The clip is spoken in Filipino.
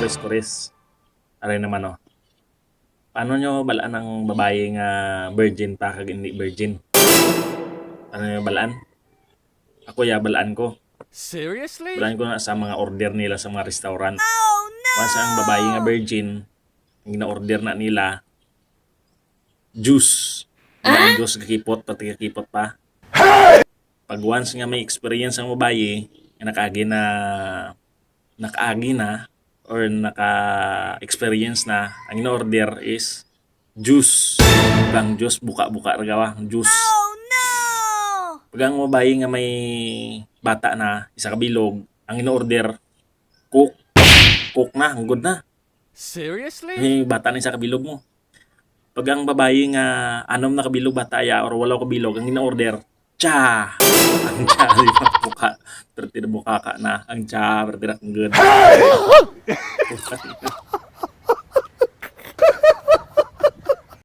Diyos ko res. Aray naman oh. Paano nyo balaan ang babae nga virgin pa kag hindi virgin? Paano nyo balaan? Ako ya balaan ko. Seriously? Balaan ko na sa mga order nila sa mga restaurant. Once ang babae nga virgin, ang gina-order na nila, juice. Ang juice kakipot, pati kakipot pa. Pag once nga may experience ang babae, nakaagi na or naka-experience na, ang in-order is juice. Ang juice, buka-buka ragawa, juice. Pag ang babae nga may bata na, isa kabilog, ang in-order, cook. Cook na, ang good na. Seriously? May bata na isa kabilog mo. Pag ang babae nga anom na kabilog bata ya or walaw kabilog, ang in-order, cha! Ang cha, di ba? Buka. Pero buka ka na. Ang cha, pero ang good.